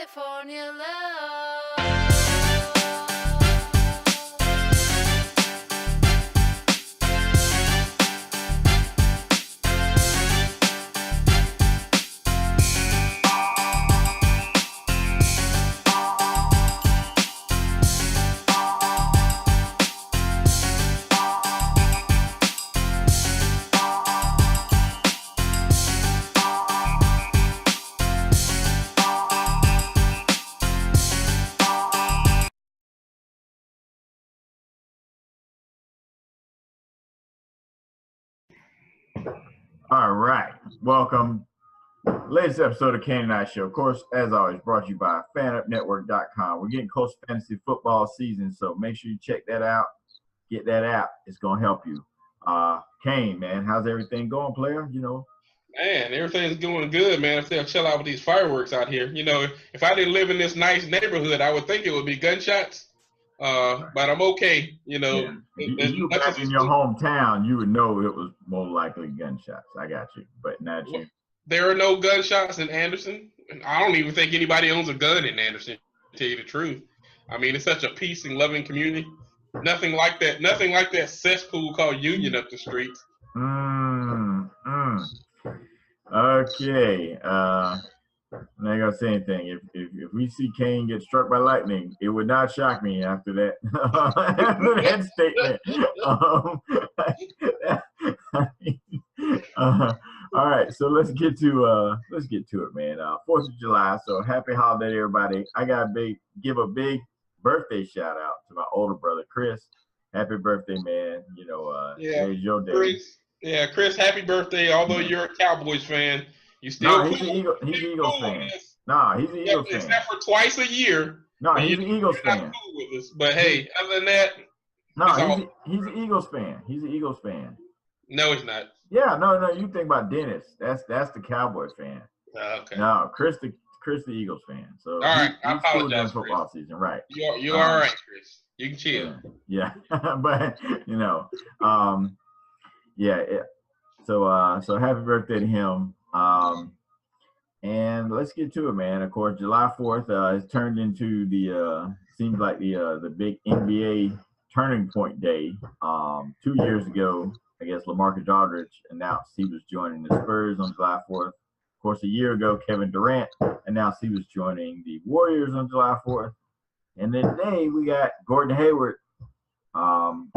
California love. All right. Welcome. Latest episode of Kane and I Show. Of course, as always, brought to you by FanUpNetwork.com. We're getting close to fantasy football season, so make sure you check that out. Get that app. It's going to help you. Kane, man, how's everything going, player? Man, everything's going good, man. If they'll chill out with these fireworks out here. If I didn't live in this nice neighborhood, I would think it would be gunshots. But I'm okay. Yeah. If you back in your hometown, you would know it was more likely gunshots. I got you, but not you. There are no gunshots in Anderson. I don't even think anybody owns a gun in Anderson, to tell you the truth. I mean, it's such a peace and loving community. Nothing like that. Nothing like that cesspool called Union up the street. Okay. I'm not gonna say anything. If we see Kane get struck by lightning, it would not shock me after that after that statement. All right, so let's get to it, man. 4th of July, so happy holiday, everybody. I gotta give a big birthday shout out to my older brother Chris. Happy birthday, man. Today's your day. Chris, happy birthday. Although you're a Cowboys fan, you still he's an Eagles fan. He's an Eagles fan. Except for twice a year. He's an Eagles fan. Cool with us. But hey, other than that, he's an Eagles fan. He's an Eagles fan. No, he's not. Yeah, no. You think about Dennis? That's the Cowboys fan. Okay. No, Chris the Eagles fan. So all right, I apologize. Football season, right? You're all right, Chris. You can chill. Yeah, but So happy birthday to him. And let's get to it, man. Of course, July 4th has turned into seems like the big NBA turning point day. 2 years ago, I guess LaMarcus Aldridge announced he was joining the Spurs on July 4th. Of course, a year ago, Kevin Durant announced he was joining the Warriors on July 4th. And then today we got Gordon Heyward,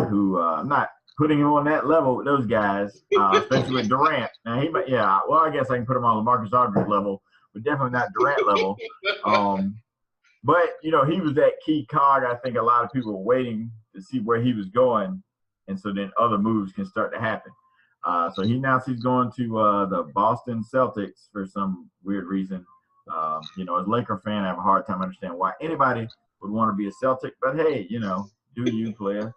who I'm not putting him on that level with those guys, especially with Durant. Now I guess I can put him on LaMarcus Aldridge level, but definitely not Durant level. But he was that key cog. I think a lot of people were waiting to see where he was going, and so then other moves can start to happen. So he announced he's going to the Boston Celtics for some weird reason. As a Laker fan, I have a hard time understanding why anybody would want to be a Celtic. But hey, do you, player?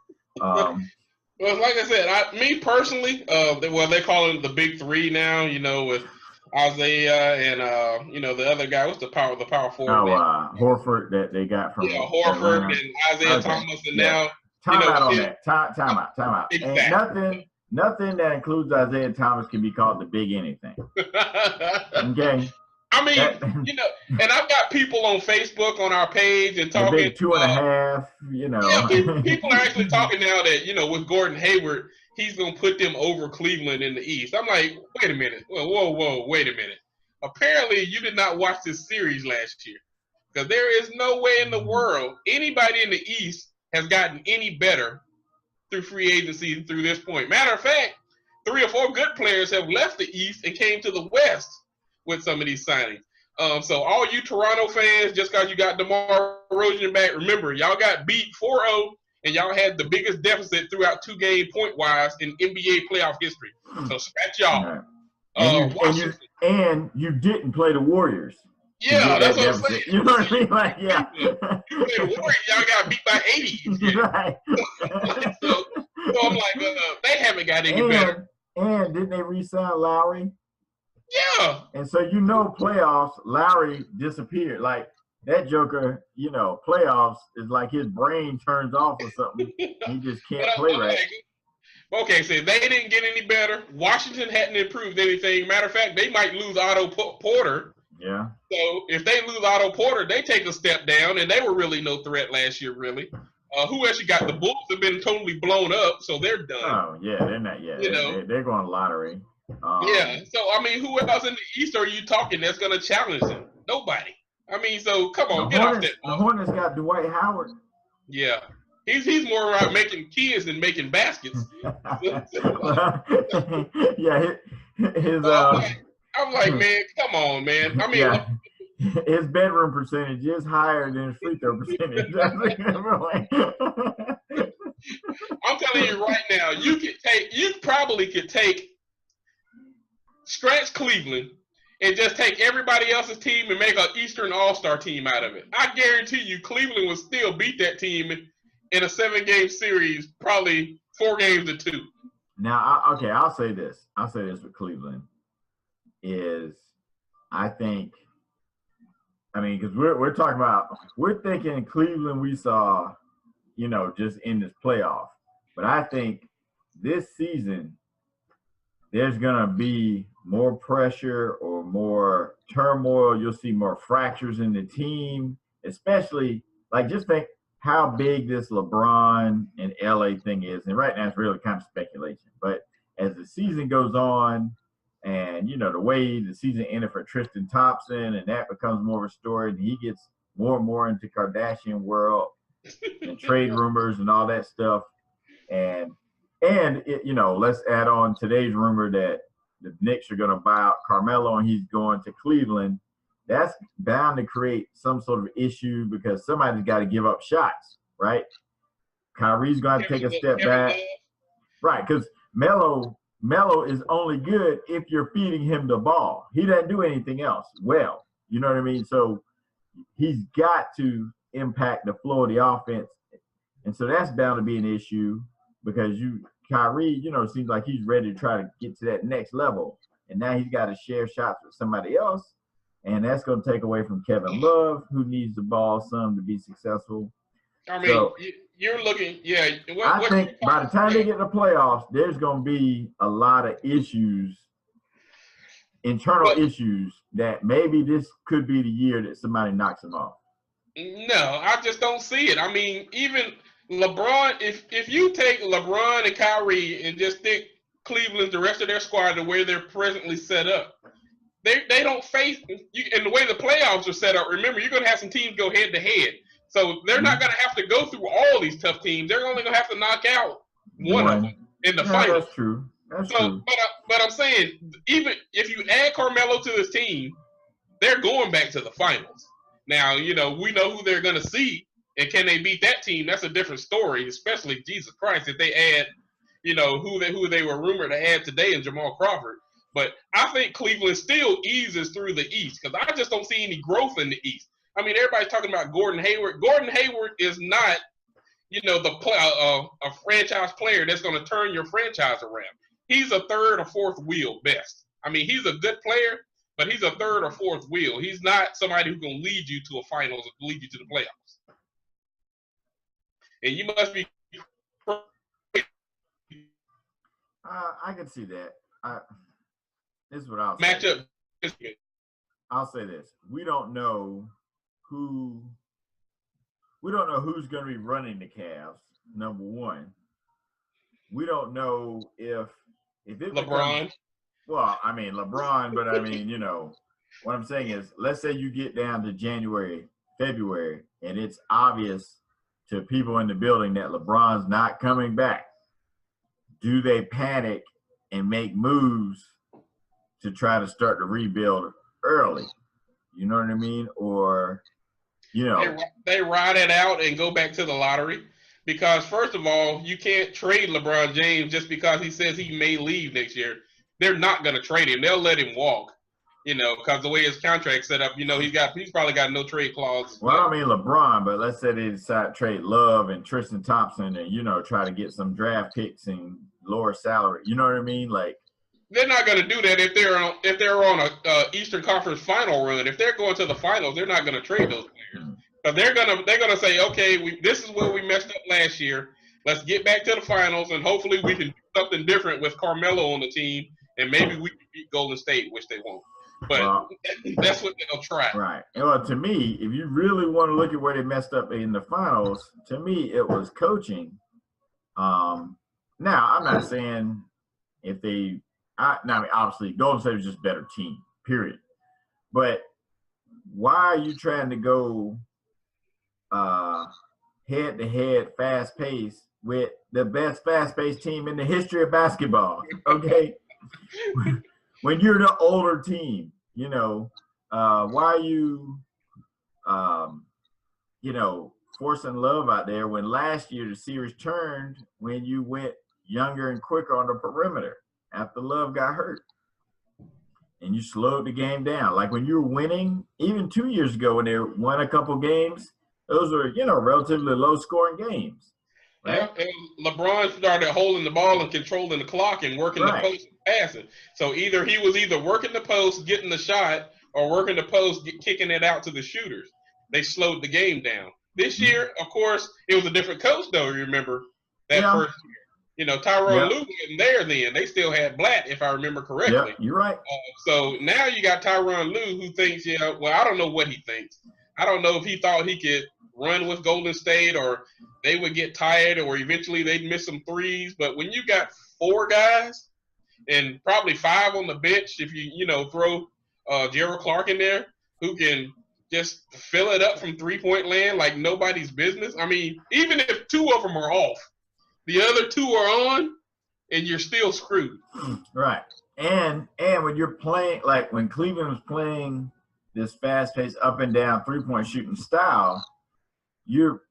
Well, like I said, me personally, they call it the Big Three now. With Isaiah and the other guy. What's the power forward? Horford that they got from Horford and Isaiah Thomas, and now time out. Exactly. And nothing that includes Isaiah Thomas can be called the big anything. Okay. I mean, and I've got people on Facebook on our page and talking. Big 2.5, Yeah, people are actually talking now that, with Gordon Heyward, he's going to put them over Cleveland in the East. I'm like, wait a minute. Whoa, wait a minute. Apparently, you did not watch this series last year, because there is no way in the world anybody in the East has gotten any better through free agency through this point. Matter of fact, 3 or 4 good players have left the East and came to the West with some of these signings. So all you Toronto fans, just because you got DeMar DeRozan back, remember, y'all got beat 4-0, and y'all had the biggest deficit throughout 2-game point-wise in NBA playoff history. So scratch y'all. Right. And you didn't play the Warriors. Yeah, that's what I'm saying. You know what I mean? Like, yeah. You played the Warriors, y'all got beat by 80. Right. so I'm like, they haven't got any better. And didn't they re-sign Lowry? Yeah. And so playoffs, Lowry disappeared. Like that joker, playoffs is like his brain turns off or something. He just can't play right. Okay, so they didn't get any better. Washington hadn't improved anything. Matter of fact, they might lose Otto Porter Yeah. So if they lose Otto Porter, they take a step down, and they were really no threat last year, really. Who else you got? The Bulls have been totally blown up, so they're done. Oh yeah, they're not. Yeah, You know. they're going lottery. Yeah. So I mean, who else in the East are you talking that's going to challenge them? Nobody. I mean, so come on, get off that. The Hornets got Dwight Howard. Yeah. He's more around making kids than making baskets. Yeah, his I'm like, man, come on, man. I mean, yeah. His bedroom percentage is higher than his free throw percentage. I'm telling you right now, you probably could scratch Cleveland and just take everybody else's team and make an Eastern All-Star team out of it. I guarantee you Cleveland would still beat that team in a 7-game series, probably 4-2. Now, I'll say this. I'll say this with Cleveland is because we're thinking Cleveland we saw, just in this playoff. But I think this season there's going to be more pressure or more turmoil. You'll see more fractures in the team, especially just think how big this LeBron and LA thing is. And right now it's really kind of speculation. But as the season goes on and, the way the season ended for Tristan Thompson and that becomes more of a story and he gets more and more into Kardashian world and trade rumors and all that stuff. And let's add on today's rumor that the Knicks are going to buy out Carmelo and he's going to Cleveland. That's bound to create some sort of issue because somebody's got to give up shots, right? Kyrie's going to take a step back. Right, because Melo is only good if you're feeding him the ball. He doesn't do anything else well. You know what I mean? So he's got to impact the flow of the offense. And so that's bound to be an issue because Kyrie, seems like he's ready to try to get to that next level. And now he's got to share shots with somebody else. And that's going to take away from Kevin Love, who needs the ball some to be successful. I mean, you're looking, yeah. I think by the time they get to the playoffs, there's going to be a lot of issues, internal issues, that maybe this could be the year that somebody knocks them off. No, I just don't see it. I mean, even LeBron, if you take LeBron and Kyrie and just stick Cleveland, the rest of their squad, to where they're presently set up, they don't face you. And the way the playoffs are set up, remember, you're going to have some teams go head to head. So they're not going to have to go through all these tough teams. They're only going to have to knock out one of them in the finals. That's true. That's true. But I'm saying, even if you add Carmelo to this team, they're going back to the finals. Now, we know who they're going to see, and can they beat that team? That's a different story, especially, Jesus Christ, if they add, who they were rumored to add today in Jamal Crawford. But I think Cleveland still eases through the East because I just don't see any growth in the East. I mean, everybody's talking about Gordon Heyward. Gordon Heyward is not, a franchise player that's going to turn your franchise around. He's a third or fourth wheel best. I mean, he's a good player, but he's a third or fourth wheel. He's not somebody who can lead you to a finals or lead you to the playoffs. And you must be. I can see that. This is what I'll say. Matchup. I'll say this: we don't know who's going to be running the Cavs. Number one, we don't know if it LeBron. LeBron, but what I'm saying is, let's say you get down to January, February, and it's obvious to people in the building that LeBron's not coming back. Do they panic and make moves to try to start the rebuild early? You know what I mean? Or, They ride it out and go back to the lottery because, first of all, you can't trade LeBron James just because he says he may leave next year. They're not going to trade him. They'll let him walk, because the way his contract's set up, he's probably got no trade clause. Well, I mean LeBron, but let's say they decide to trade Love and Tristan Thompson and, try to get some draft picks and lower salary. You know what I mean? They're not going to do that if they're on a Eastern Conference final run. If they're going to the finals, they're not going to trade those players. But they're gonna say, okay, this is where we messed up last year. Let's get back to the finals, and hopefully we can do something different with Carmelo on the team, and maybe we can beat Golden State, which they won't. But that's what they'll try. Right. Well, to me, if you really want to look at where they messed up in the finals, to me, it was coaching. Now, I'm not saying if they I mean, obviously, Golden State was just a better team, period. But why are you trying to go head-to-head, fast-paced with the best fast-paced team in the history of basketball? Okay, when you're the older team, you know, why are you, you know, forcing love out there when last year the series turned when you went younger and quicker on the perimeter after Love got hurt? And you slowed the game down. Like when you were winning, even 2 years ago when they won a couple games, those were, you know, relatively low-scoring games. Right? Yeah, and LeBron started holding the ball and controlling the clock and working the post and passing. So he was either working the post, getting the shot, or working the post, kicking it out to the shooters. They slowed the game down. This year, of course, it was a different coach, though, remember, that first year. You know, Tyronn Lue wasn't there then. They still had Blatt, if I remember correctly. Yeah, you're right. So now you got Tyronn Lue who thinks, well, I don't know what he thinks. I don't know if he thought he could run with Golden State or they would get tired or eventually they'd miss some threes. But when you got 4 guys and probably 5 on the bench, if you throw Gerald Clark in there who can just fill it up from three-point land like nobody's business. I mean, even if 2 of them are off, the other 2 are on, and you're still screwed. Right. And when you're playing, like when Cleveland was playing this fast-paced up and down three-point shooting style, you're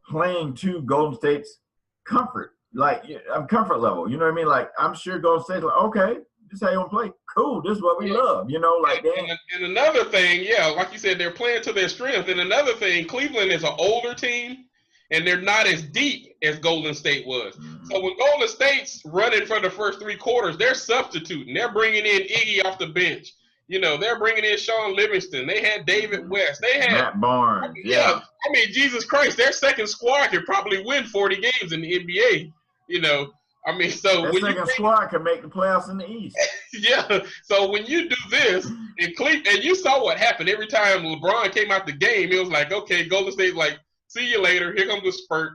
playing to Golden State's comfort, like comfort level. You know what I mean? Like I'm sure Golden State's like, okay, this is how you want to play. Cool, this is what we love. You know, like that. And another thing, like you said, they're playing to their strength. And another thing, Cleveland is an older team. And they're not as deep as Golden State was. Mm-hmm. So when Golden State's running for the first 3 quarters, they're substituting. They're bringing in Iggy off the bench. You know, they're bringing in Sean Livingston. They had David West. They had Matt Barnes. I mean, Jesus Christ, their second squad could probably win 40 games in the NBA. You know, I mean, so that second squad can make the playoffs in the East. Yeah. So when you do this, and you saw what happened every time LeBron came out the game, it was like, okay, Golden State's like, see you later. Here comes the spurt.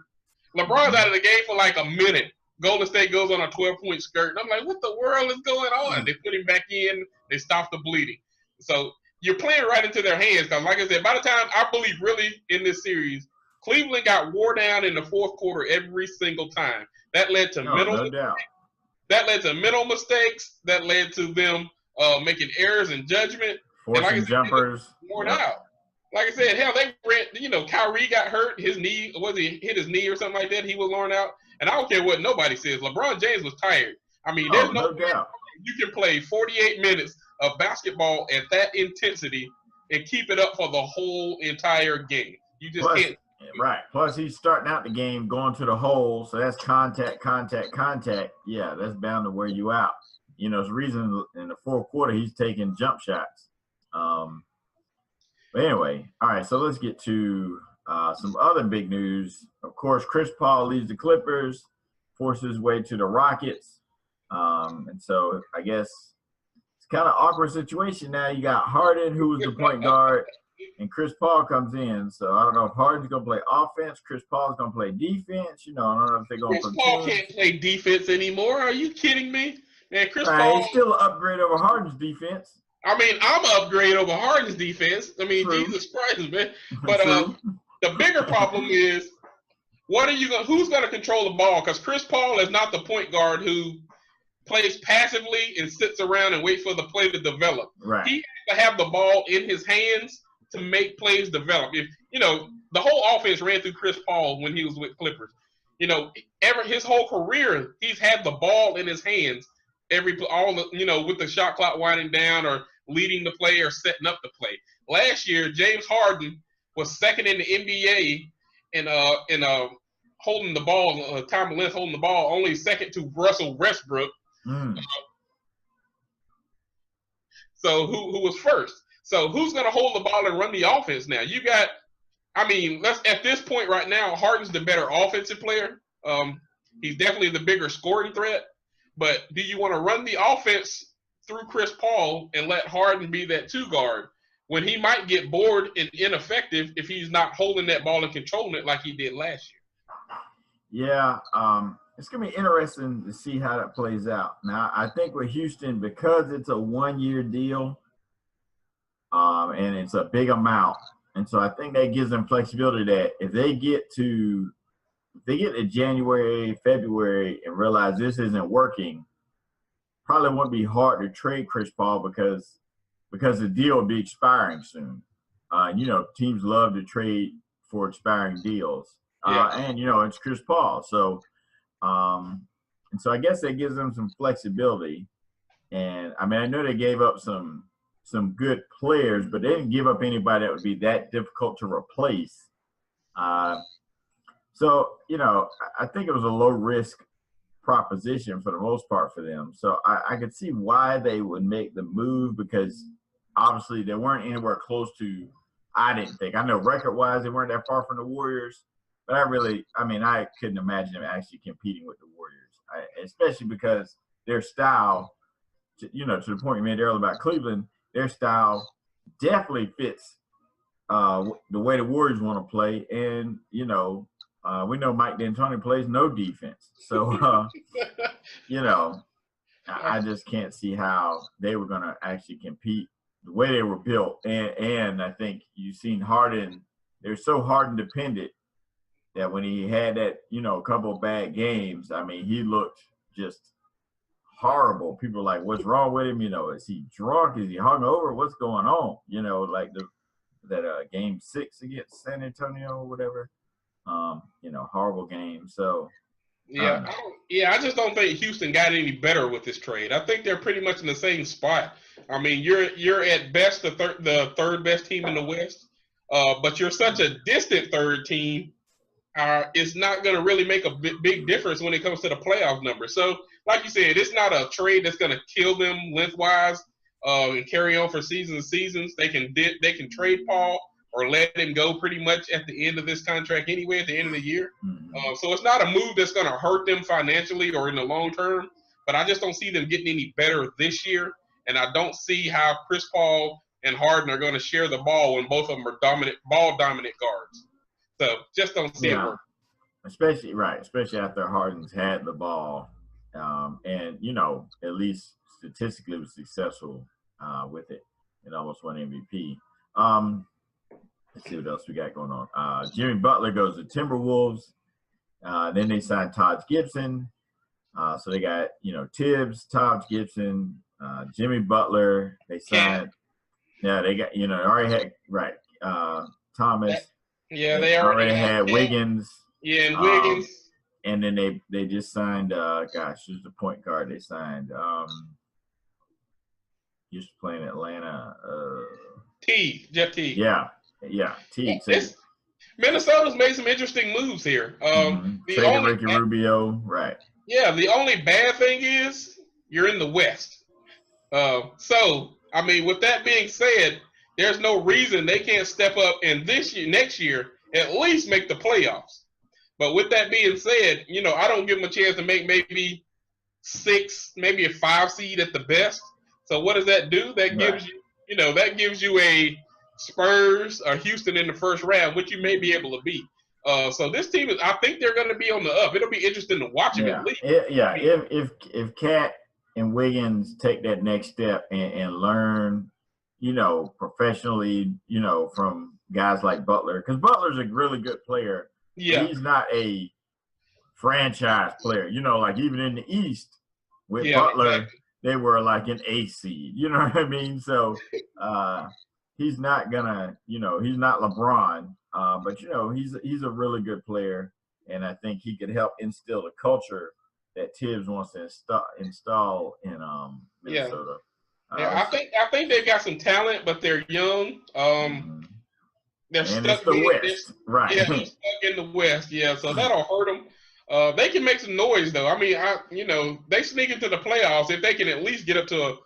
LeBron's out of the game for like a minute. Golden State goes on a 12-point skirt. And I'm like, what the world is going on? They put him back in. They stop the bleeding. So you're playing right into their hands. Because like I said, by the time I believe really in this series, Cleveland got wore down in the fourth quarter every single time. That led to That led to mental mistakes. That led to them making errors in judgment. Forcing jumpers. Worn out. Like I said, hell, they ran, Kyrie got hurt. His knee, he hit his knee or something like that? He was worn out. And I don't care what nobody says. LeBron James was tired. I mean, there's no doubt. You can play 48 minutes of basketball at that intensity and keep it up for the whole entire game. You just can't. Right. Plus, he's starting out the game going to the hole. So that's contact. Yeah, that's bound to wear you out. You know, it's the reason in the fourth quarter he's taking jump shots. But anyway, all right, so let's get to some other big news. Of course, Chris Paul leaves the Clippers, forces his way to the Rockets. And so I guess it's kind of awkward situation now. You got Harden, who was the point guard, and Chris Paul comes in. So I don't know if Harden's going to play offense. Chris Paul's going to play defense. You know, I don't know if they're going to Chris Paul can't play defense anymore. Are you kidding me? Man, Chris Paul. He's still an upgrade over Harden's defense. I mean, I'm an upgrade over Harden's defense. I mean, true. Jesus Christ, man. But the bigger problem is, who's going to control the ball? Because Chris Paul is not the point guard who plays passively and sits around and waits for the play to develop. Right. He has to have the ball in his hands to make plays develop. If the whole offense ran through Chris Paul when he was with Clippers. His whole career, he's had the ball in his hands with the shot clock winding down or leading the play or setting up the play. Last year, James Harden was second in the NBA in holding the ball, time of length holding the ball, only second to Russell Westbrook. So who was first? So who's going to hold the ball and run the offense now? You got, at this point right now, Harden's the better offensive player. He's definitely the bigger scoring threat. But do you want to run the offense through Chris Paul and let Harden be that two guard when he might get bored and ineffective if he's not holding that ball and controlling it like he did last year. Yeah, it's going to be interesting to see how that plays out. Now, I think with Houston, because it's a one-year deal and it's a big amount, and so I think that gives them flexibility that if they get to January, February and realize this isn't working, probably won't be hard to trade Chris Paul because the deal will be expiring soon. Teams love to trade for expiring deals. And it's Chris Paul. So and so I guess that gives them some flexibility. And I mean, I know they gave up some good players, but they didn't give up anybody that would be that difficult to replace. So, I think it was a low risk proposition for the most part for them. So I could see why they would make the move because obviously they weren't anywhere close to, I didn't think. I know record-wise they weren't that far from the Warriors, but I couldn't imagine them actually competing with the Warriors, especially because their style, to the point you made earlier about Cleveland, their style definitely fits the way the Warriors want to play. And, we know Mike D'Antoni plays no defense. So, I just can't see how they were going to actually compete the way they were built. And I think you've seen Harden, they're so Harden dependent that when he had that, a couple of bad games, I mean, he looked just horrible. People are like, what's wrong with him? Is he drunk? Is he hungover? What's going on? Like that game 6 against San Antonio or whatever. Horrible game. So I just don't think Houston got any better with this trade. I think they're pretty much in the same spot. I mean, you're at best the third best team in the West, but you're such a distant third team. It's not going to really make a big difference when it comes to the playoff numbers. So, like you said, it's not a trade that's going to kill them lengthwise and carry on for seasons and seasons. They can trade Paul or let him go pretty much at the end of this contract anyway, at the end of the year. Mm-hmm. So it's not a move that's going to hurt them financially or in the long term, but I just don't see them getting any better this year, and I don't see how Chris Paul and Harden are going to share the ball when both of them are ball-dominant guards. So just don't see it work. Especially after Harden's had the ball and, at least statistically was successful with it and almost won MVP. Let's see what else we got going on. Jimmy Butler goes to Timberwolves. Then they signed Taj Gibson. So they got, Tibbs, Taj Gibson, Jimmy Butler. They signed. Yeah, they got, they already had, right, Thomas. Yeah, they already had Wiggins. Yeah, and Wiggins. And then they just signed, who's the point guard they signed? Used to play in Atlanta. Jeff Teague. Yeah, Teague. Minnesota's made some interesting moves here. Ricky Rubio, right. Yeah, the only bad thing is you're in the West. So, I mean, with that being said, there's no reason they can't step up and next year, at least make the playoffs. But with that being said, I don't give them a chance to make maybe 6, maybe a 5 seed at the best. So what does that do? That gives you a Spurs or Houston in the first round, which you may be able to beat. So this team I think they're going to be on the up. It'll be interesting to watch them at least. If Cat and Wiggins take that next step and learn, professionally, from guys like Butler, because Butler's a really good player. Yeah, he's not a franchise player. Like even in the East with Butler, exactly. They were like an 8 seed. You know what I mean? So he's not gonna, he's not LeBron, but he's a really good player, and I think he could help instill the culture that Tibbs wants to install in Minnesota. I think they've got some talent, but they're young. They're stuck in the West, right? Yeah, they're stuck in the West. Yeah, so that'll hurt them. They can make some noise though. I mean, they sneak into the playoffs if they can at least get up to a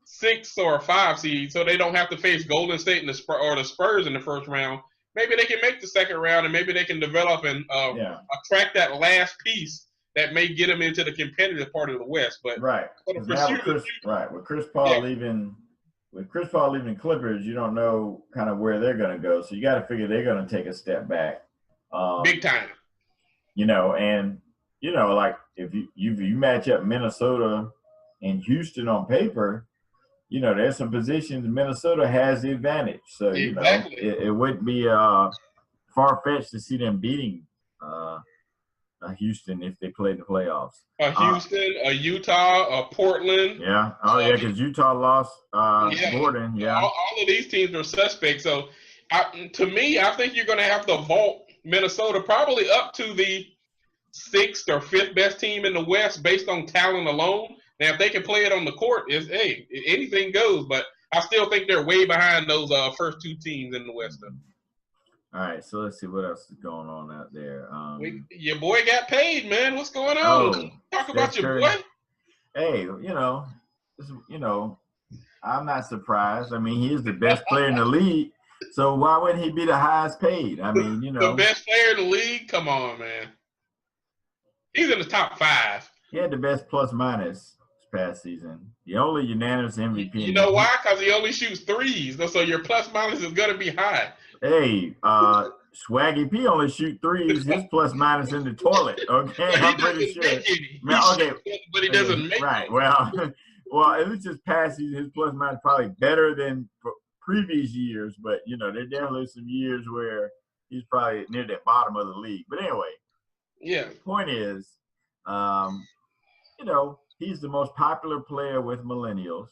6 or a 5 seed, so they don't have to face Golden State and the Spurs in the first round. Maybe they can make the second round, and maybe they can develop and attract that last piece that may get them into the competitive part of the West. But right, for the because now pursuit, with Chris Paul leaving. With Chris Paul leaving Clippers, you don't know kind of where they're going to go. So you got to figure they're going to take a step back. big time. Like if you match up Minnesota and Houston on paper, there's some positions Minnesota has the advantage. So, Exactly. It wouldn't be far-fetched to see them beating Houston if they play the playoffs. Houston, Utah, Portland. Yeah. Oh, yeah, because Utah lost Gordon. Yeah. All of these teams are suspects. So, to me, I think you're going to have to vault Minnesota probably up to the 6th or 5th best team in the West based on talent alone. Now, if they can play it on the court, anything goes. But I still think they're way behind those first 2 teams in the West. All right, so let's see what else is going on out there. Your boy got paid, man. What's going on? Talk about your Curry. boy. Hey, I'm not surprised. I mean, he is the best player in the league, so why wouldn't he be the highest paid? I mean, the best player in the league. Come on, man. He's in the top 5. He had the best plus-minus this past season. The only unanimous MVP. You know why? Because he only shoots threes, so your plus-minus is going to be high. Hey, Swaggy P only shoot threes. His plus-minus in the toilet. Okay, I'm pretty sure. But he doesn't make right. it. Well, at least his past season, his plus-minus probably better than previous years. But there definitely some years where he's probably near the bottom of the league. But anyway. Yeah. The point is, he's the most popular player with millennials.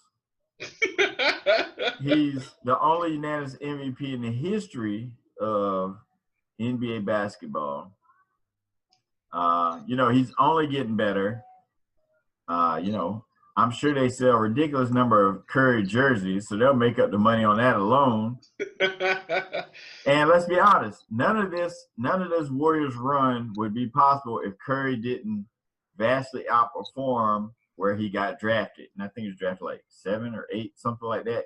He's the only unanimous MVP in the history of NBA basketball. He's only getting better. I'm sure they sell a ridiculous number of Curry jerseys, so they'll make up the money on that alone. And let's be honest, none of this Warriors run would be possible if Curry didn't vastly outperform where he got drafted. And I think he was drafted like 7 or 8, something like that,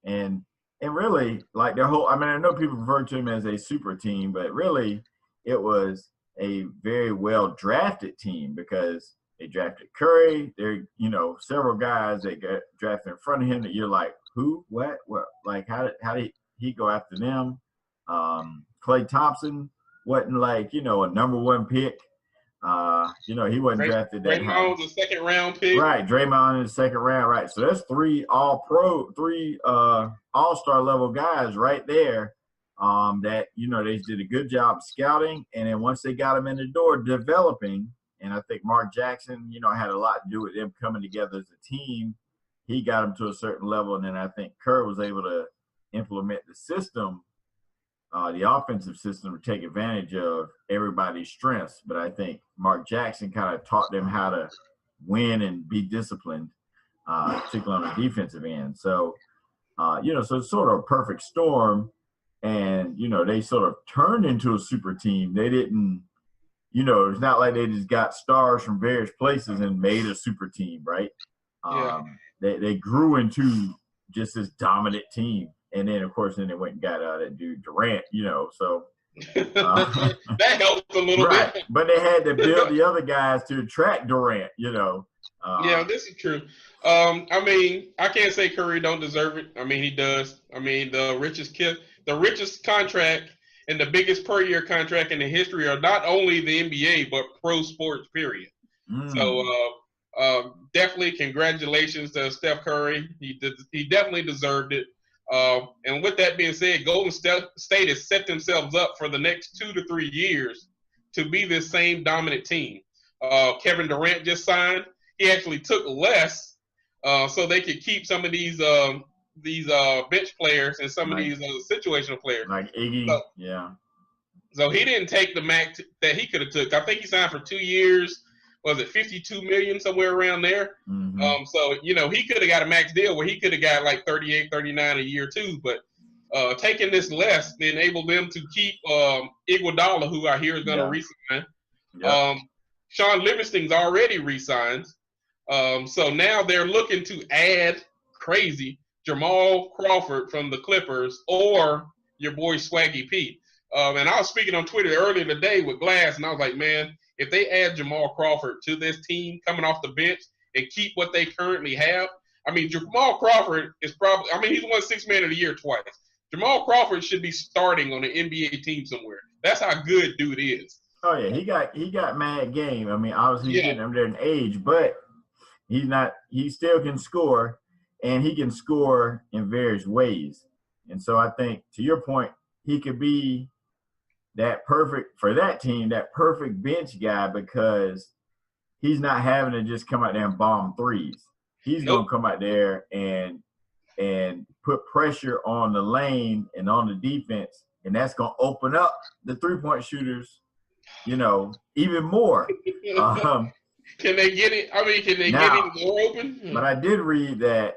and really, like their whole – I mean, I know people refer to him as a super team, but really it was a very well-drafted team because they drafted Curry. There are, several guys that got drafted in front of him that you're like, who, what? Like, how did he go after them? Klay Thompson wasn't like, a number 1 pick. He wasn't drafted that high. Draymond was a 2nd round pick. Right, Draymond in the 2nd round. Right, so that's 3 all-star level guys right there. That they did a good job scouting, and then once they got them in the door, developing. And I think Mark Jackson, had a lot to do with them coming together as a team. He got them to a certain level, and then I think Kerr was able to implement the system, the offensive system, to take advantage of everybody's strengths. But I think Mark Jackson kind of taught them how to win and be disciplined, particularly on the defensive end. So, so it's sort of a perfect storm, and, they sort of turned into a super team. They didn't, it's not like they just got stars from various places and made a super team, right? They grew into just this dominant team. And then, of course, they went and got that dude Durant, so. That helped a little bit. But they had to build the other guys to attract Durant, Yeah, this is true. I mean, I can't say Curry don't deserve it. I mean, he does. I mean, the richest contract and the biggest per year contract in the history of not only the NBA but pro sports, period. So definitely congratulations to Steph Curry. He definitely deserved it. And with that being said, Golden State has set themselves up for the next 2 to 3 years to be this same dominant team. Kevin Durant just signed. He actually took less so they could keep some of these bench players and some of these situational players. Like Iggy, yeah. So he didn't take the max that he could have took. I think he signed for 2 years. Was it $52 million, somewhere around there? Mm-hmm. So, he could have got a max deal where he could have got like 38, 39 a year too. But taking this less enabled them to keep Iguodala, who I hear is going to re-sign. Yep. Sean Livingston's already re-signed. So now they're looking to add Jamal Crawford from the Clippers or your boy Swaggy P. And I was speaking on Twitter earlier today with Glass, and I was like, man, if they add Jamal Crawford to this team coming off the bench and keep what they currently have, I mean, Jamal Crawford is probably – I mean, he's won Sixth Man of the Year twice. Jamal Crawford should be starting on an NBA team somewhere. That's how good dude is. Oh yeah, he got mad game. I mean, obviously he's getting up there in age, but he's not. He still can score, and he can score in various ways. And so I think, to your point, he could be that perfect for that team, that perfect bench guy, because he's not having to just come out there and bomb threes. He's gonna come out there and put pressure on the lane and on the defense, and that's gonna open up the 3-point shooters, even more. Can they get it? I mean, can they get it more open? But I did read that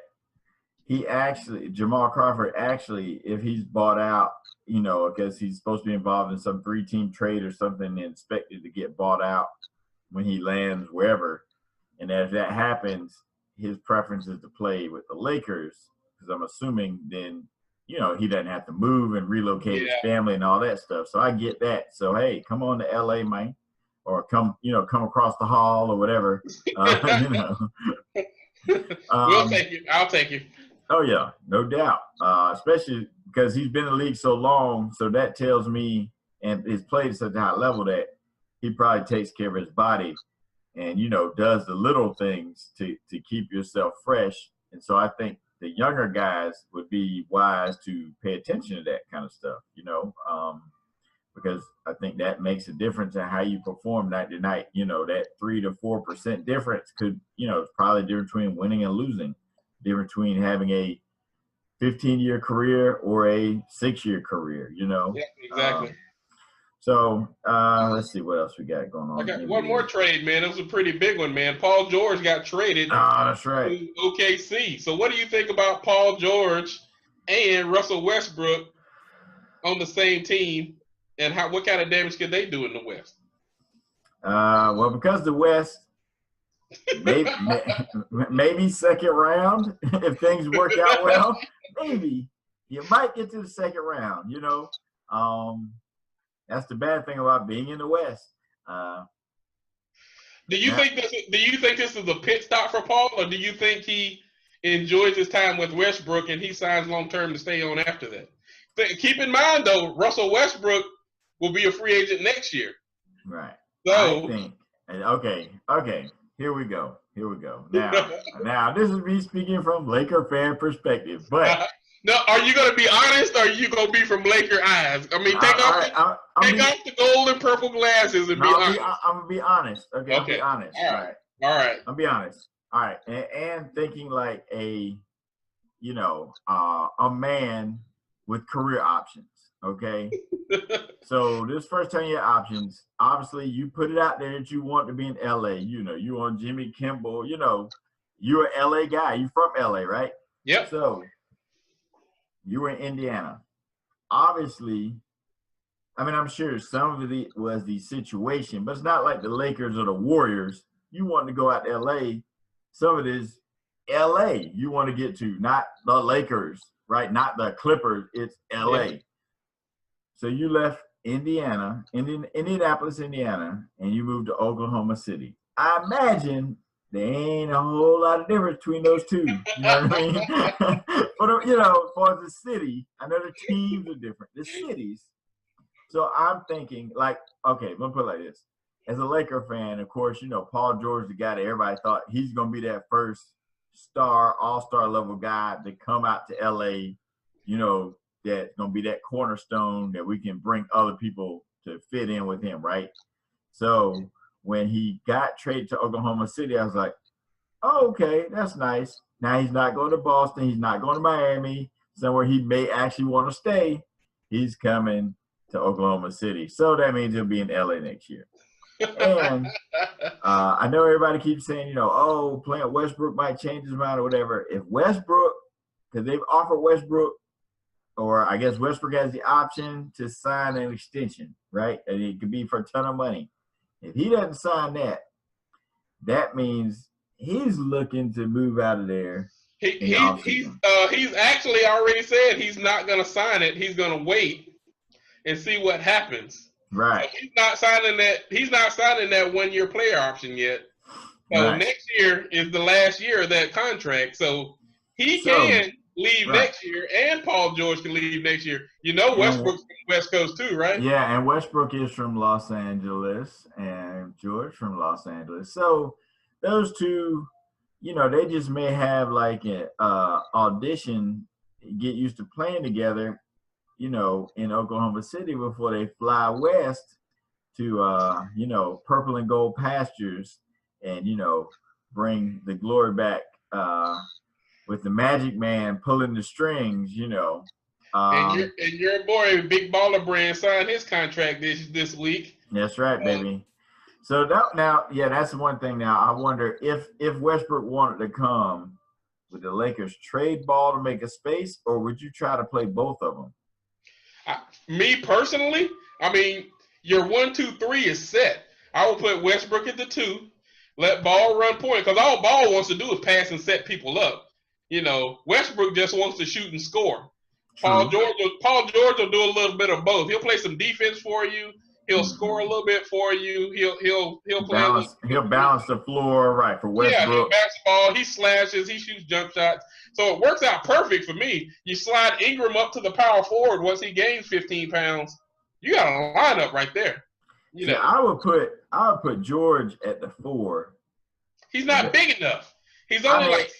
Jamal Crawford actually, if he's bought out, because he's supposed to be involved in some 3-team trade or something and expected to get bought out when he lands wherever. And as that happens, his preference is to play with the Lakers, because I'm assuming then, he doesn't have to move and relocate his family and all that stuff. So I get that. So, hey, come on to LA, man, or come across the hall or whatever. We'll take you. I'll take you. Oh, yeah, no doubt. Especially because he's been in the league so long. So that tells me, and he's played at such a high level, that he probably takes care of his body and, does the little things to keep yourself fresh. And so I think the younger guys would be wise to pay attention to that kind of stuff, because I think that makes a difference in how you perform night to night. That 3 to 4% difference could, it's probably the difference between winning and losing, difference between having a 15-year career or a 6-year career, Yeah, exactly. So let's see what else we got going on. I got one more trade, man. It was a pretty big one, man. Paul George got traded that's right. to OKC. So what do you think about Paul George and Russell Westbrook on the same team, and what kind of damage could they do in the West? Well, because the West, maybe second round if things work out well. Maybe you might get to the second round. That's the bad thing about being in the West. Do you think this is a pit stop for Paul, or do you think he enjoys his time with Westbrook and he signs long term to stay on after that? Keep in mind, though, Russell Westbrook will be a free agent next year. Right. So I think. Okay. Here we go. Now this is me speaking from Laker fan perspective, but. No, are you going to be honest, or are you going to be from Laker eyes? I mean, take off the gold and purple glasses and be honest. I'm going to be honest. Okay. I'll be honest. All right. I'll be honest. All right. And thinking like a man with career options, okay? So this first 10-year options, obviously you put it out there that you want to be in LA. You want Jimmy Kimball. You're an LA guy. You from LA, right? Yep. So you were in Indiana. Obviously, I mean, I'm sure some of it was the situation, but it's not like the Lakers or the Warriors. You want to go out to L.A. Some of it is L.A. you want to get to, not the Lakers, right? Not the Clippers. It's L.A. Yeah. So you left Indianapolis, Indiana, and you moved to Oklahoma City. I imagine there ain't a whole lot of difference between those two. You know what I mean? But, for the city, I know the teams are different. The cities. So I'm thinking, like, okay, let me put it like this. As a Laker fan, of course, Paul George, the guy that everybody thought he's going to be that first star, all-star level guy to come out to L.A., that's going to be that cornerstone that we can bring other people to fit in with him, right? So when he got traded to Oklahoma City, I was like, oh, okay, that's nice. Now he's not going to Boston. He's not going to Miami, somewhere he may actually want to stay. He's coming to Oklahoma City. So that means he'll be in LA next year. And I know everybody keeps saying, playing Westbrook might change his mind or whatever. If Westbrook, because they've offered Westbrook, or I guess Westbrook has the option to sign an extension, right? And it could be for a ton of money. If he doesn't sign that, that means he's looking to move out of there. He's actually already said he's not going to sign it. He's going to wait and see what happens. Right. So he's not signing that 1-year player option yet. So Right. next year is the last year of that contract. So he can leave next year, and Paul George can leave next year. You know, Westbrook's from the West Coast too, right? Yeah, and Westbrook is from Los Angeles, and George from Los Angeles. So those two, you know, they just may have like an audition, get used to playing together, you know, in Oklahoma City before they fly west to, you know, purple and gold pastures and, you know, bring the glory back with the Magic Man pulling the strings, you know. And your boy, Big Baller Brand, signed his contract this week. That's right, baby. So that's the one thing. Now I wonder if Westbrook wanted to come, would the Lakers trade Ball to make a space, or would you try to play both of them? Me personally, I mean, your 1, 2, 3 is set. I would put Westbrook at the 2, let Ball run point, because all Ball wants to do is pass and set people up. You know, Westbrook just wants to shoot and score. Paul George will do a little bit of both. He'll play some defense for you. He'll score a little bit for you. He'll balance the floor, right, for Westbrook. Yeah, he basketball, he slashes, he shoots jump shots. So it works out perfect for me. You slide Ingram up to the power forward once he gains 15 pounds. You got a lineup right there. You know, I would put George at the 4. He's not big enough. He's only like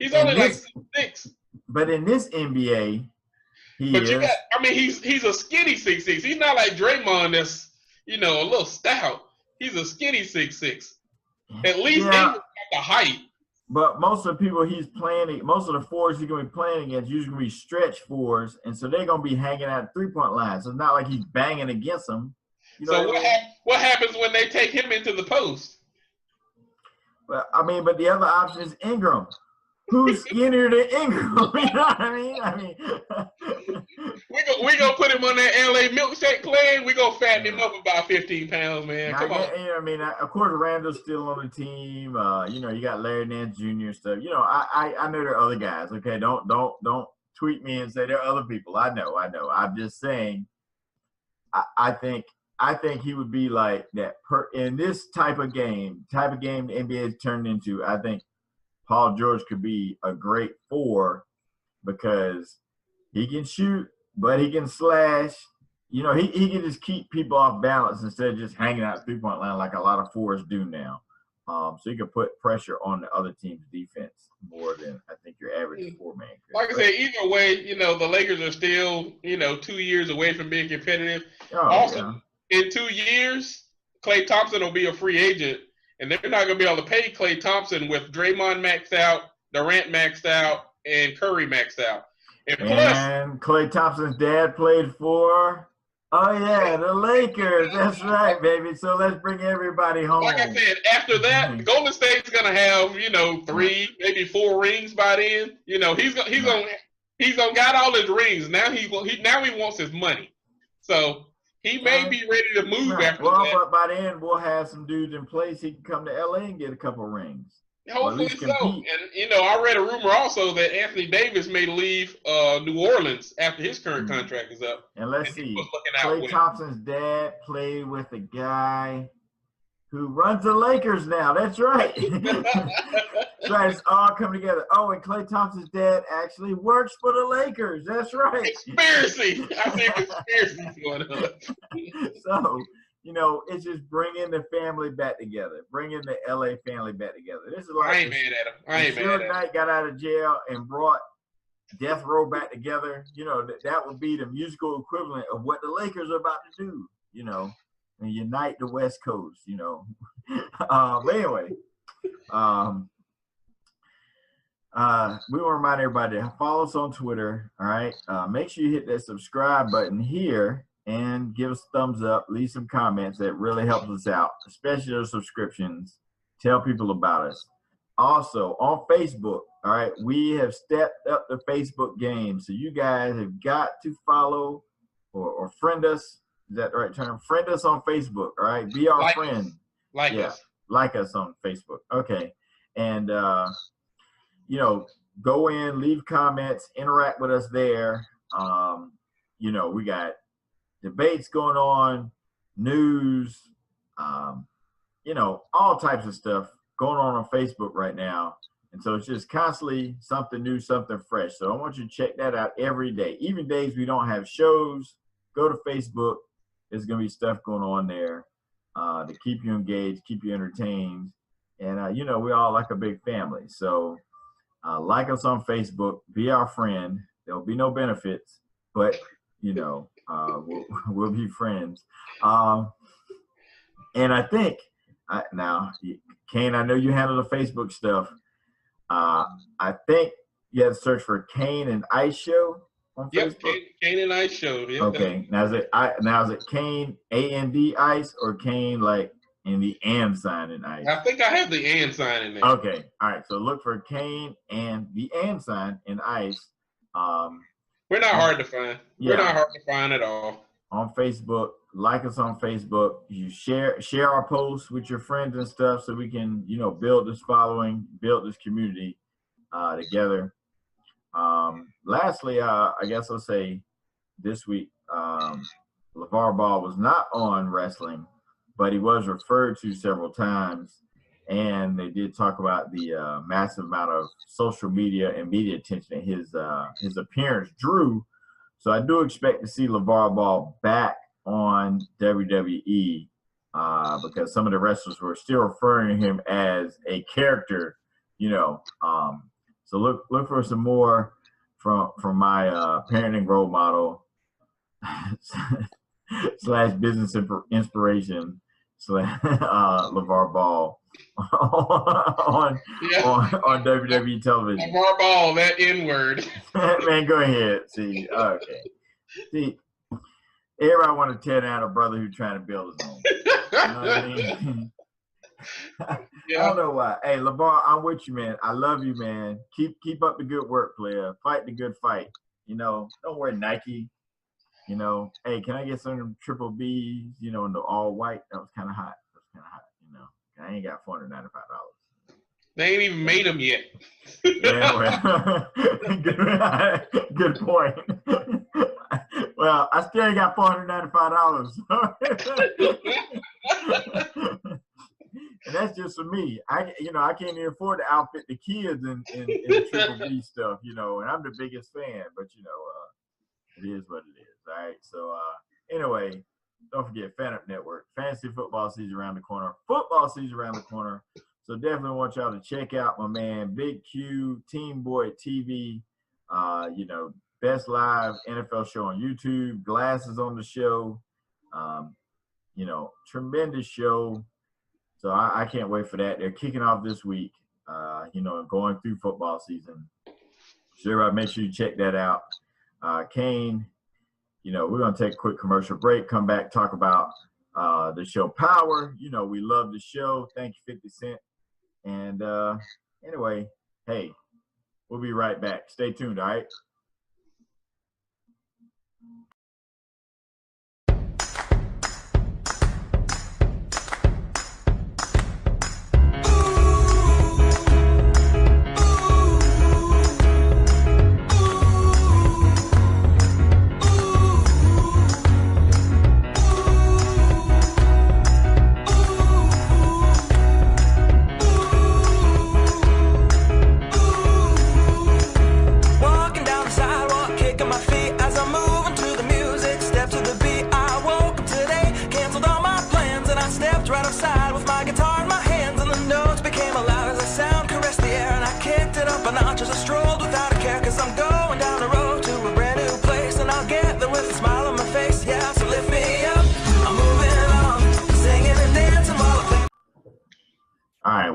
6'6". But in this NBA, he's a skinny 6'6". He's not like Draymond that's, you know, a little stout. He's a skinny 6'6". At least Ingram's got the height. But most of the people he's playing, most of the 4s he's going to be playing against, usually going to be stretch 4s, and so they're going to be hanging out at 3-point line. So it's not like he's banging against them. You know so what happens when they take him into the post? But the other option is Ingram. Who's skinnier than Ingram? You know what I mean? we gonna put him on that LA milkshake plan. We gonna fatten him up about 15 pounds, man. Come on. Of course, Randall's still on the team. You know, you got Larry Nance Jr. and stuff. You know, I know there are other guys. Okay, don't tweet me and say there are other people. I know. I'm just saying. I think he would be like that in this type of game the NBA has turned into. I think Paul George could be a great 4 because he can shoot, but he can slash. You know, he can just keep people off balance instead of just hanging out 3-point line like a lot of 4s do now. So you can put pressure on the other team's defense more than I think your average 4-man. Like I said, either way, you know, the Lakers are still, you know, 2 years away from being competitive. In 2 years, Klay Thompson will be a free agent. And they're not going to be able to pay Klay Thompson with Draymond maxed out, Durant maxed out, and Curry maxed out. And Klay Thompson's dad played for, the Lakers. That's right, baby. So let's bring everybody home. Like I said, after that, Golden State's going to have, you know, 3, maybe 4 rings by then. You know, he's gonna got all his rings. Now he wants his money. So he may be ready to move after that. But by then we'll have some dudes in place. He can come to LA and get a couple rings. Hopefully so. And, you know, I read a rumor also that Anthony Davis may leave New Orleans after his current contract is up. And let's see. Klay Thompson's dad played with a guy who runs the Lakers now. That's right. That's right. It's all coming together. Oh, and Klay Thompson's dad actually works for the Lakers. That's right. Conspiracy. I see conspiracy going on. So, you know, it's just bringing the family back together, bringing the LA family back together. This is like I ain't mad at him. I ain't mad at him. Knight got out of jail and brought Death Row back together. You know, that would be the musical equivalent of what the Lakers are about to do. You know, and unite the West Coast. You know, but anyway, we want to remind everybody to follow us on Twitter. All right, make sure you hit that subscribe button here. And give us a thumbs up, leave some comments. That really helps us out, especially those subscriptions. Tell people about us. Also, on Facebook, all right, we have stepped up the Facebook game. So you guys have got to follow or friend us. Is that the right term? Friend us on Facebook, all right? Be our friend. Like us on Facebook. Okay. And, you know, go in, leave comments, interact with us there. You know, we got debates going on, news, all types of stuff going on Facebook right now. And so it's just constantly something new, something fresh. So I want you to check that out every day. Even days we don't have shows, go to Facebook. There's going to be stuff going on there to keep you engaged, keep you entertained. And, we all like a big family. So like us on Facebook, be our friend. There'll be no benefits, but, we'll be friends. And I think, now, Kane, I know you handle the Facebook stuff. I think you have to search for Kane and Ice Show on Facebook. Yep, Kane and Ice Show. Yep. Okay. Now is it Kane A-N-D Ice or Kane like in the and sign in Ice? I think I have the and sign in there. Okay. All right. So look for Kane and the and sign in Ice. We're not hard to find. Yeah. We're not hard to find at all. On Facebook, like us on Facebook. You share our posts with your friends and stuff so we can, build this following, build this community together. Lastly, I guess I'll say this week, Lavar Ball was not on wrestling, but he was referred to several times. And they did talk about the massive amount of social media and media attention that his appearance drew. So I do expect to see Lavar Ball back on WWE because some of the wrestlers were still referring to him as a character, So look for some more from my parenting role model / business inspiration / Lavar Ball on WWE television. Lavar Ball, that N-word. Man, go ahead. See, okay. See, everybody want to tear down a brother who's trying to build his own. You know what I mean? Yeah. I don't know why. Hey, Lavar, I'm with you, man. I love you, man. Keep up the good work, player. Fight the good fight. Don't wear Nike. Hey, can I get some of them triple B's, in the all white? That was kind of hot. I ain't got $495. They ain't even made them yet. Yeah, well, good point. Well, I still ain't got $495. And that's just for me. I can't even afford to outfit the kids in the Triple B stuff, and I'm the biggest fan, but it is what it is. All right. So anyway, don't forget Fan Up Network. Fantasy football season around the corner. Football season around the corner. So definitely want y'all to check out my man Big Q, Team Boy TV, best live NFL show on YouTube, Glasses on the show, tremendous show. So I can't wait for that. They're kicking off this week, going through football season. So everybody make sure you check that out. Kane, we're going to take a quick commercial break, come back, talk about the show Power. We love the show. Thank you, 50 Cent. And anyway, hey, we'll be right back. Stay tuned, all right?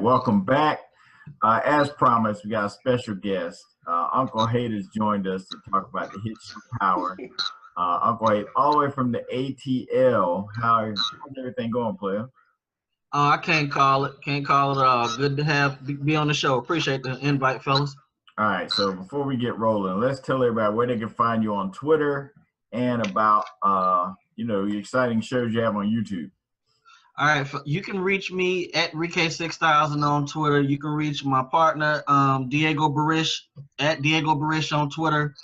Welcome back. As promised, we got a special guest. Uncle Haight has joined us to talk about the hit show Power. Uncle Haight, all the way from the ATL. How's everything going, player? I can't call it. Can't call it at all. Good to be on the show. Appreciate the invite, fellas. All right. So before we get rolling, let's tell everybody where they can find you on Twitter and about the exciting shows you have on YouTube. All right, you can reach me at Rike6000 on Twitter. You can reach my partner, Diego Barish, at Diego Barish on Twitter.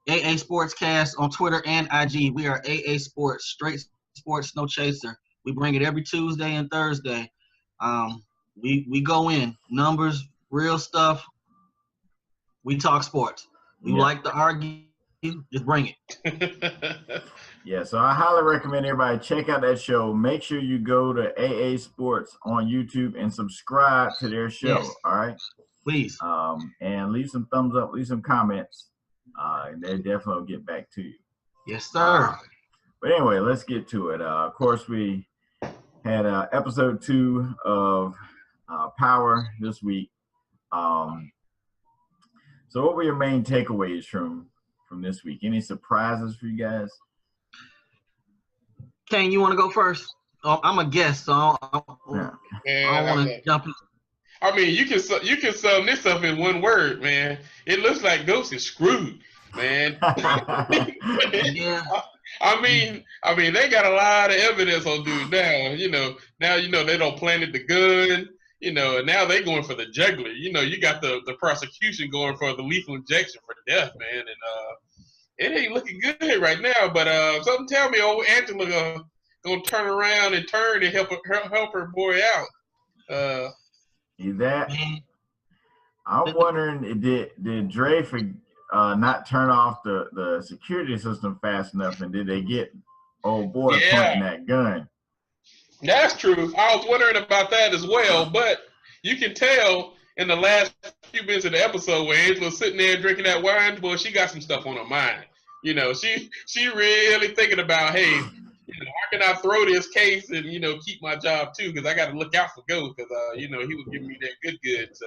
AA Sportscast on Twitter and IG. We are AA Sports, straight sports, no chaser. We bring it every Tuesday and Thursday. We go in numbers, real stuff. We talk sports. We like to argue. Just bring it. Yeah, so I highly recommend everybody check out that show. Make sure you go to AA Sports on YouTube and subscribe to their show. Yes. All right, Please. and leave some thumbs up, leave some comments, and they definitely will get back to you. Yes, sir. But anyway, let's get to it. Of course, we had episode 2 of Power this week. So, what were your main takeaways from this week? Any surprises for you guys? Kane, you want to go first? I'm a guest, so I Man, want to jump in. I mean, you can sum this up in one word, man. It looks like Ghost is screwed, man. Yeah. I mean, they got a lot of evidence on dude now. Now they don't planted the gun. And now they going for the jugular. You got the prosecution going for the lethal injection for death, man. And it ain't looking good right now. But something tell me, old Angela gonna turn around and help her boy out. That I'm wondering, did Dre not turn off the security system fast enough, and did they get old boy pointing that gun? That's true. I was wondering about that as well, but you can tell in the last few minutes of the episode where Angela's sitting there drinking that wine, boy, she got some stuff on her mind. She really thinking about, hey, how can I throw this case and keep my job too? Because I got to look out for Ghost because he was giving me that good. So.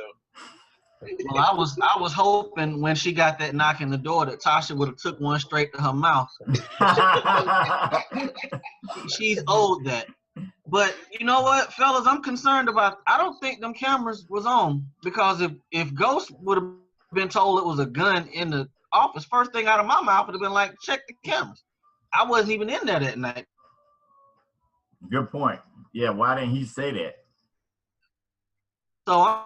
Well, I was hoping when she got that knock in the door that Tasha would have took one straight to her mouth. She's owed that. But you know what, fellas, I'm concerned about. I don't think them cameras was on, because if Ghost would have been told it was a gun in the office, first thing out of my mouth would have been like, check the cameras. I wasn't even in there that night. Good point. Yeah, why didn't he say that? So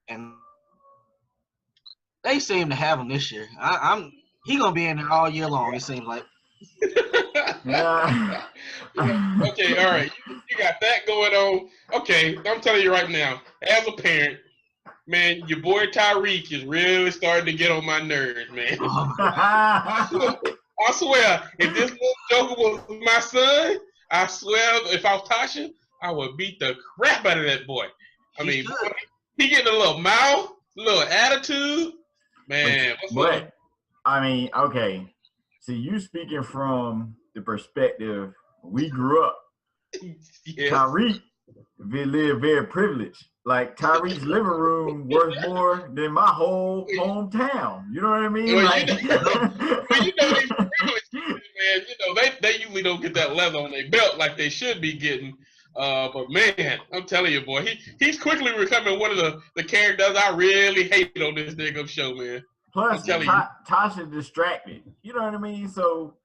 and they seem to have him this year. He gonna be in there all year long. It seems like. Yeah. Okay, all right. You got that going on. Okay, I'm telling you right now, as a parent, man, your boy Tyreek is really starting to get on my nerves, man. I swear, if this little joker was my son, I swear, if I was Tasha, I would beat the crap out of that boy. I mean, he getting a little mouth, a little attitude. Man, what's up? I mean, okay. See, you speaking from the perspective we grew up. Yeah. Tyreek lived very privileged. Like, Tyreek's living room worth more than my whole hometown. You know what I mean? Well, like, these privileged man, they usually don't get that leather on their belt like they should be getting. But man, I'm telling you, boy, he's quickly becoming one of the characters I really hate on this nigga show, man. Plus, Tasha's distracted. You know what I mean? So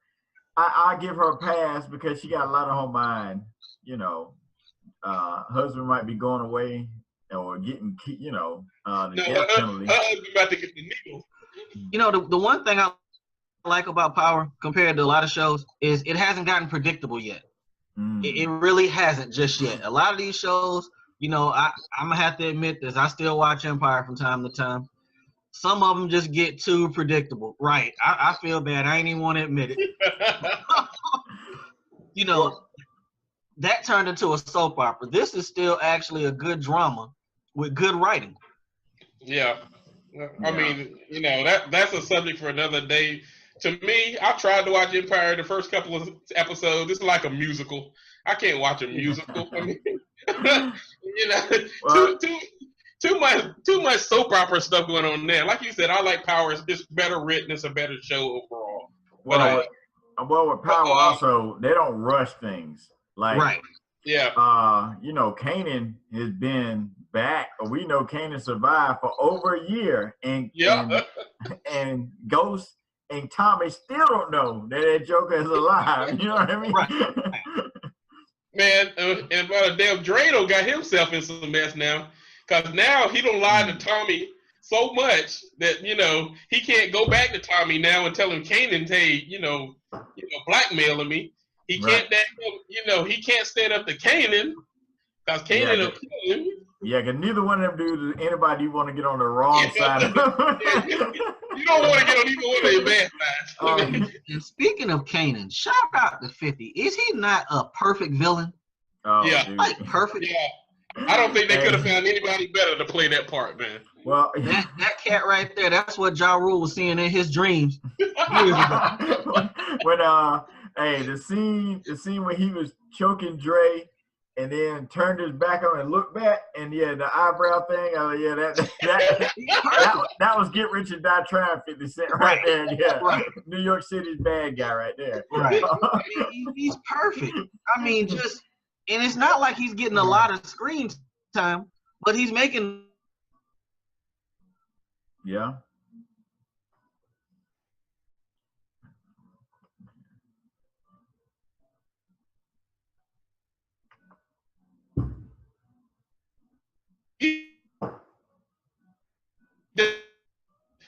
I give her a pass because she got a lot on her mind. Husband might be going away or getting, the death penalty. Her husband about to get the needle. The one thing I like about Power compared to a lot of shows is it hasn't gotten predictable yet. It really hasn't just yet. A lot of these shows, I'm gonna have to admit this. I still watch Empire from time to time. Some of them just get too predictable. Right. I feel bad. I ain't even want to admit it. That turned into a soap opera. This is still actually a good drama with good writing. Yeah. I mean, that's a subject for another day. To me, I tried to watch Empire the first couple of episodes. It's like a musical. I can't watch a musical. I mean, too much soap opera stuff going on there. Like you said, I like Power. It's better written. It's a better show overall. Well, with Power also, they don't rush things. Like, right. Yeah. Kanan has been back. We know Kanan survived for over a year, and Ghost and Tommy still don't know that Joker is alive. You know what I mean? Right. Man, and damn Drano got himself in some mess now. Because now he don't lie to Tommy so much that he can't go back to Tommy now and tell him Kanan, hey, blackmailing me. He can't, he can't stand up to Kanan because Kanan will kill him. Yeah, because neither one of them dudes is anybody you want to get on the wrong side of them. You don't want to get on either one of their bad sides. And speaking of Kanan, shout out to 50. Is he not a perfect villain? Oh, yeah. dude. Like, perfect. Yeah. I don't think they could have found anybody better to play that part, man. Well, that cat right there, that's what Ja Rule was seeing in his dreams. when the scene when he was choking Dre and then turned his back on and looked back, and the eyebrow thing, that was Get Rich and Die Trying 50 Cent right there. Yeah, right. New York City's bad guy right there. Right. I mean, he's perfect. I mean, and it's not like he's getting a lot of screen time, but he's making. Yeah.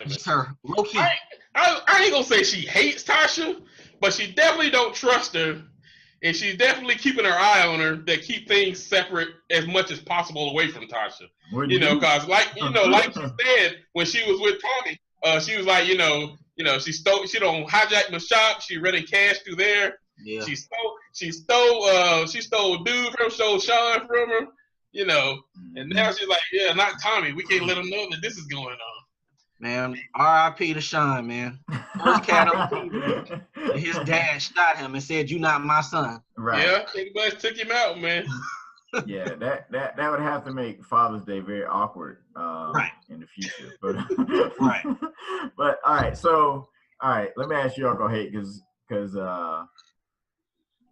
It's her low key. I ain't gonna say she hates Tasha, but she definitely don't trust her, and she's definitely keeping her eye on her to keep things separate as much as possible away from Tasha. Because like she said when she was with Tommy, she was like, she don't hijack my shop. She running cash through there. Yeah. She stole dude from stole Sean from her. And now she's like, yeah, not Tommy. We can't let him know that this is going on. Man, R.I.P. to Sean, man. First cat on TV. His dad shot him and said, "You not my son." Right. Yeah, anybody took him out, man. Yeah, that would have to make Father's Day very awkward in the future. But right. But all right, let me ask you, Uncle Hate, because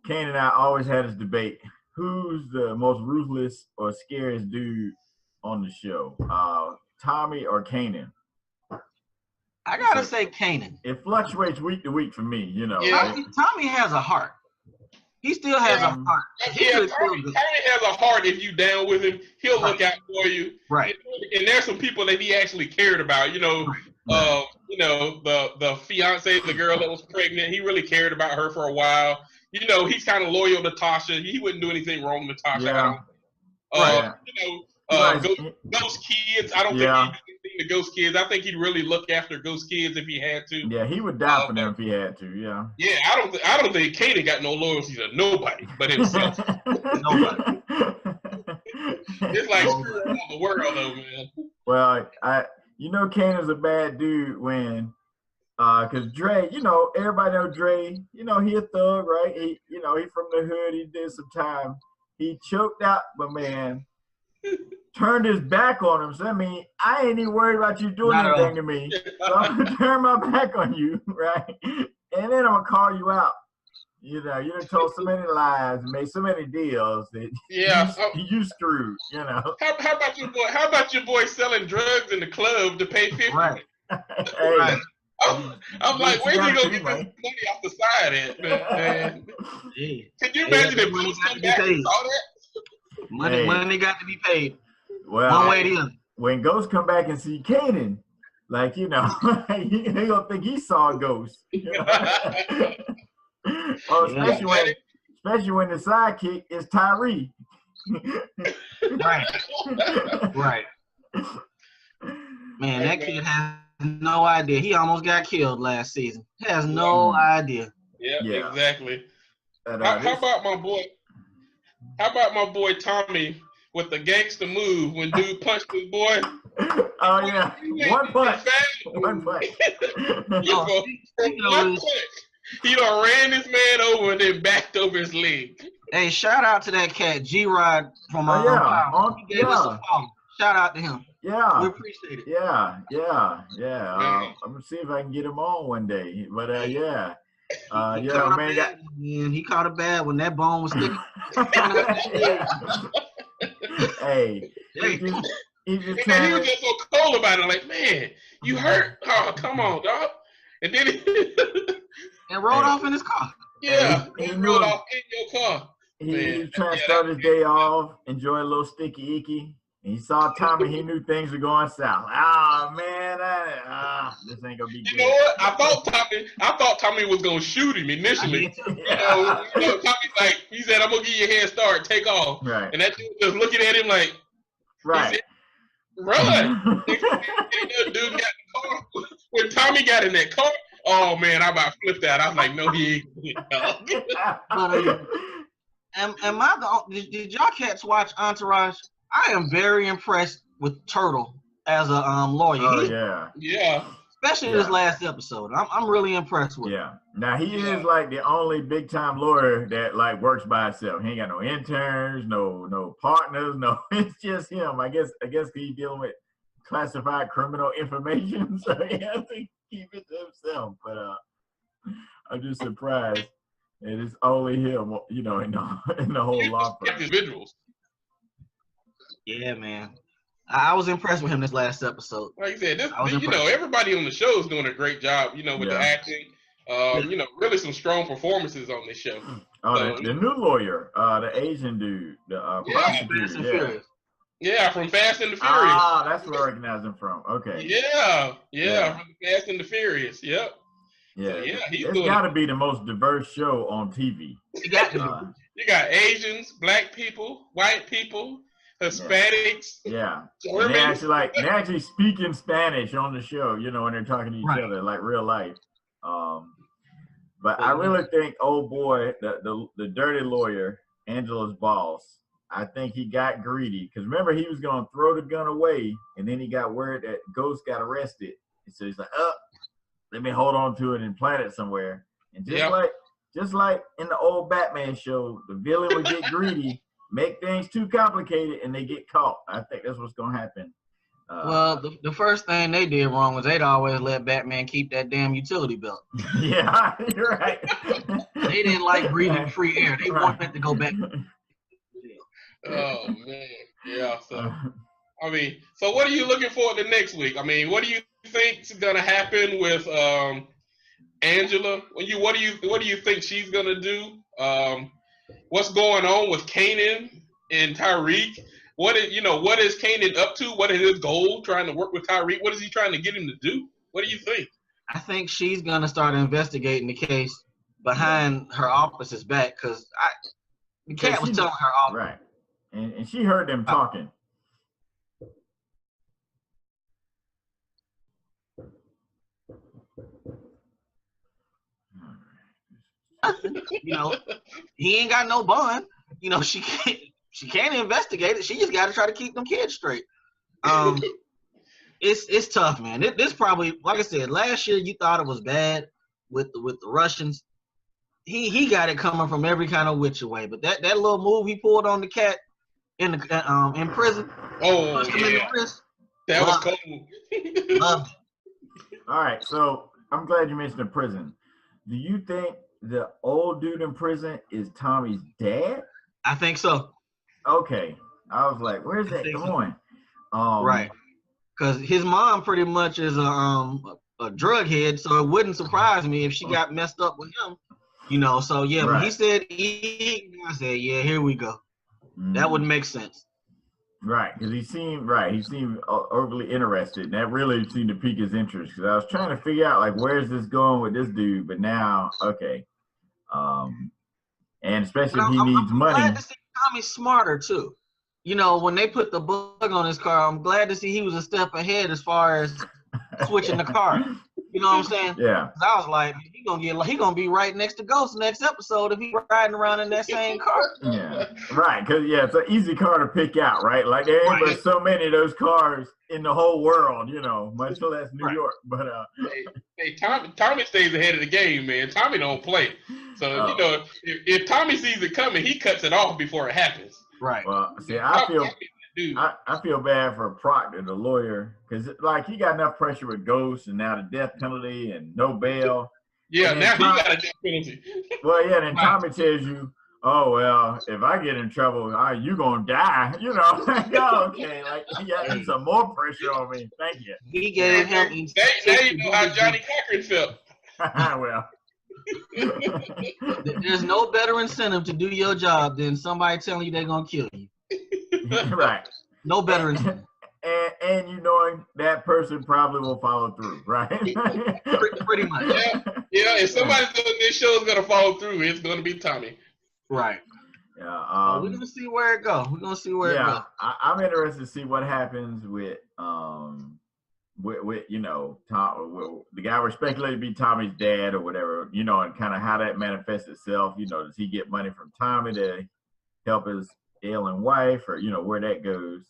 Kane and I always had this debate. Who's the most ruthless or scariest dude on the show? Tommy or Kanan? I gotta say Kanan. It fluctuates week to week for me, Yeah. Tommy has a heart. He still has a heart. Yeah, Tommy has a heart. If you down with him, he'll look out for you. Right. And there's some people that he actually cared about. The fiance, the girl that was pregnant, he really cared about her for a while. He's kind of loyal to Tasha. He wouldn't do anything wrong to Tasha. Yeah. Ghost Kids. I don't think he'd do anything to Ghost Kids. I think he'd really look after Ghost Kids if he had to. Yeah, he would die for them if he had to. Yeah. Yeah, I don't think Kanan got no loyalty to nobody but himself. Nobody. It's like screw around the world, though, man. Well, Kanan's a bad dude when, cause Dre, everybody know Dre. He a thug, right? He from the hood. He did some time. He choked out my man. Turned his back on him. So I ain't even worried about you doing anything to me. So I'm gonna turn my back on you, right? And then I'm gonna call you out. You done told so many lies and made so many deals that you screwed. How about your boy? How about your boy selling drugs in the club to pay 50? Right. Hey, right. I'm like, where's he gonna get this money off the side at, man? Yeah. Can you imagine if Bruce come back and saw that? Money got to be paid. Well, one way or the other. When Ghost come back and see Kanan, he gonna think he saw a ghost. Especially when the sidekick is Tyree. Right. Man, that kid has no idea. He almost got killed last season. He has no idea. Yeah, exactly. How about my boy? How about my boy Tommy with the gangster move when dude punched his boy? Oh yeah, one punch. He done ran this man over and then backed over his leg. Hey, shout out to that cat G-Rod from He gave us a follow. Shout out to him. Yeah, we appreciate it. Yeah. I'm gonna see if I can get him on one day. But he caught a bad when that bone was sticking. Hey, he was just so cold about it. Like, man, you hurt? Oh, come on, dog. And then and rode off in his car. Yeah, he rode off in your car. He was trying to start his day off, enjoy a little sticky icky. And he saw Tommy. He knew things were going south. Ah, man, this ain't gonna be good. You know what? I thought Tommy was gonna shoot him initially. Tommy's like, he said, "I'm gonna give you a head start, take off." Right. And that dude was looking at him like, right. He said, "Run!" Dude got in the car. When Tommy got in that car, oh man, I about flipped out. I was like, "No, he ain't." Did y'all cats watch Entourage? I am very impressed with Turtle as a lawyer. Oh, yeah. Especially this last episode. I'm really impressed with him. Yeah. Now he is like the only big time lawyer that like works by himself. He ain't got no interns, no partners, no. It's just him. I guess he's dealing with classified criminal information, so he has to keep it to himself. But I'm just surprised. It is only him, in the whole law firm. Individuals. Yeah, man. I was impressed with him this last episode. Like you said, everybody on the show is doing a great job, with the acting. Really some strong performances on this show. Oh, the new lawyer, the Asian dude, the prosecutor. Yeah, from Fast and the Furious. Ah, that's where I recognize him from. Okay. Yeah, from Fast and the Furious. Yep. Yeah, so, it's got to be the most diverse show on TV. You got Asians, black people, white people, Hispanics. Yeah. And they actually speak in Spanish on the show, when they're talking to each other, like real life. But I really think, oh boy, the dirty lawyer, Angela's boss, I think he got greedy. Because remember, he was going to throw the gun away, and then he got word that Ghost got arrested. And so he's like, let me hold on to it and plant it somewhere. And just like in the old Batman show, the villain would get greedy, make things too complicated, and they get caught. I think that's what's going to happen. Well, the first thing they did wrong was they'd always let Batman keep that damn utility belt. Yeah, you're right. They didn't like breathing free air. They wanted it to go back. Oh, man. Yeah, so, so what are you looking for the next week? What do you think is going to happen with Angela? What do you think she's going to do? What's going on with Kanan and Tyreek? What is Kanan up to? What is his goal trying to work with Tyreek? What is he trying to get him to do? What do you think? I think she's going to start investigating the case behind her office's back because the cat was telling her off. Right. And she heard them talking. He ain't got no bond. She can't investigate it. She just got to try to keep them kids straight. It's tough, man. This probably, like I said, last year you thought it was bad with the Russians. He got it coming from every kind of which way. But that little move he pulled on the cat in prison. Oh yeah, that was cool. All right, so I'm glad you mentioned the prison. Do you think the old dude in prison is Tommy's dad? I think so. Okay, I was like, where's that going? Right, because his mom pretty much is a drug head, so it wouldn't surprise me if she got messed up with him. So yeah, when he said I said, yeah, here we go. Mm-hmm. That would make sense. Right, because he seemed overly interested, and that really seemed to pique his interest. Because I was trying to figure out like where's this going with this dude, but now and especially if he needs money. I'm glad to see Tommy's smarter too. When they put the bug on his car, I'm glad to see he was a step ahead as far as switching the car. You know what I'm saying? Yeah. I was like, he gonna be right next to Ghost next episode if he riding around in that same car. Yeah. Right, because it's an easy car to pick out, right? Like there ain't but so many of those cars in the whole world, much less New York. But hey, Tommy stays ahead of the game, man. Tommy don't play. So if Tommy sees it coming, he cuts it off before it happens. Right. Well, see, I feel bad for Proctor, the lawyer, because he got enough pressure with Ghost and now the death penalty and no bail. Yeah, now he got a death penalty. Well, yeah, then Tommy tells you, oh, well, if I get in trouble, you going to die, okay, he got some more pressure on me. Thank you. He gave him. Now you know how Johnny Cochran felt. Well. There's no better incentive to do your job than somebody telling you they're going to kill you. Right. No better. And you knowing that person probably will follow through, right? Pretty much. Yeah. If somebody on this show is gonna follow through, it's gonna be Tommy. Right. Yeah. We're gonna see where it goes. We're gonna see where it goes. I'm interested to see what happens with you know, Tom, the guy we're speculating to be Tommy's dad or whatever, you know, and kind of how that manifests itself. You know, does he get money from Tommy to help his ailing wife, or you know where that goes?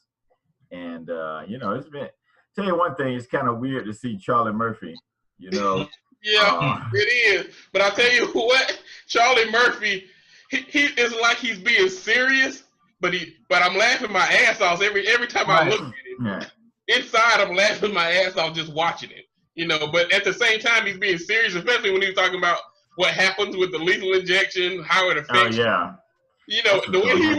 And you know, it's been. Tell you one thing, it's kind of weird to see Charlie Murphy. You know. Yeah, it is. But I tell you what, Charlie Murphy, he is like he's being serious, but I'm laughing my ass off every time I look at him. Yeah. Inside, I'm laughing my ass off just watching it. You know, but at the same time, he's being serious, especially when he's talking about what happens with the lethal injection, how it affects. Oh yeah. You know, the way he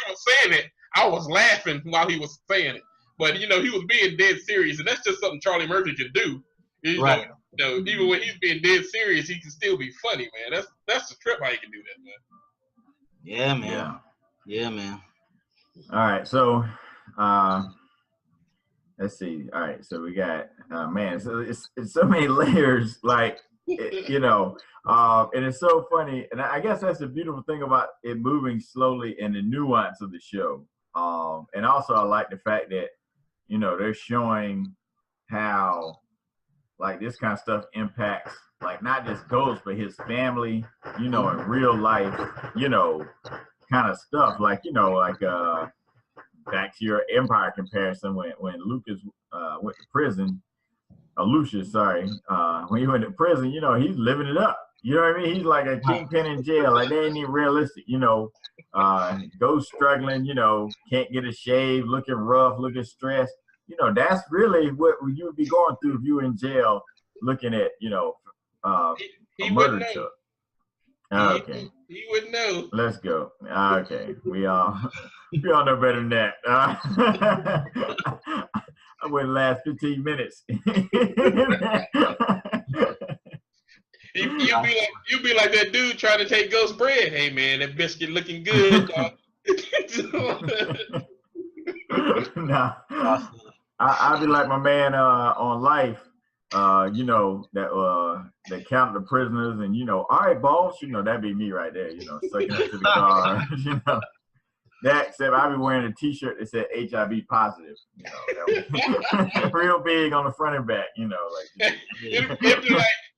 was saying it, I was laughing while he was saying it. But you know, he was being dead serious, and that's just something Charlie Murphy can do. You know, even when he's being dead serious, he can still be funny, man. That's the trip how he can do that, man. Yeah, man. Yeah, man. All right, so let's see. All right, so we got man, so it's so many layers, like you know, and it's so funny, and I guess that's the beautiful thing about it moving slowly and the nuance of the show. And also I like the fact that you know they're showing how like this kind of stuff impacts like not just Ghost but his family, you know, in real life, you know, kind of stuff like you know like back to your Empire comparison when Lucas went to prison, Lucius, sorry, when he went to prison, you know, he's living it up. You know what I mean? He's like a kingpin in jail. Like they ain't even realistic, you know. Ghost struggling, you know, can't get a shave, looking rough, looking stressed. You know, that's really what you would be going through if you were in jail looking at, you know, a murder truck. Okay. He wouldn't know. Let's go. Okay. We all know better than that. I wouldn't last 15 minutes. You'd be like that dude trying to take Ghost bread. Hey man, that biscuit looking good. Nah. I'd be like my man on Life, you know, that count the prisoners and, you know, all right, boss, you know, that'd be me right there, you know, sucking up to the car, you know. That, except I'd be wearing a T-shirt that said HIV positive, you know, that was real big on the front and back, you know, like.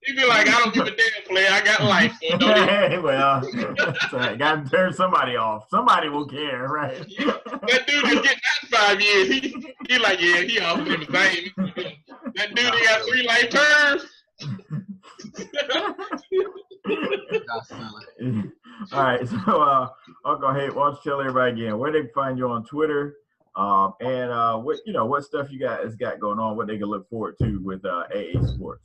He'd be like, I don't give a damn, player. I got life. So don't well, so got to turn somebody off. Somebody will care, right? That dude is getting out in 5 years. He like, yeah, he off him. That dude, he got 3 life terms. All right, so Uncle Hay, why don't you tell everybody again where they can find you on Twitter, and what stuff you guys got going on, what they can look forward to with AA Sports.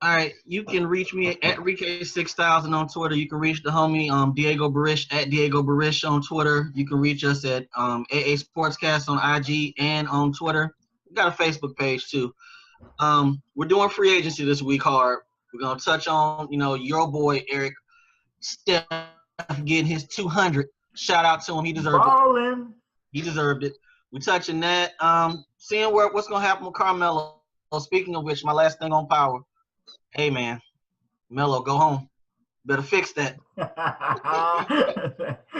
All right, you can reach me at Rike6000 on Twitter. You can reach the homie Diego Barish at Diego Barish on Twitter. You can reach us at AA Sportscast on IG and on Twitter. We got a Facebook page too. We're doing free agency this week hard. We're gonna touch on, you know, your boy Eric Steph getting his 200. Shout out to him. He deserved it. He deserved it. We're touching that. Seeing what's gonna happen with Carmelo. Speaking of which, my last thing on Power. Hey man, Melo, go home. Better fix that.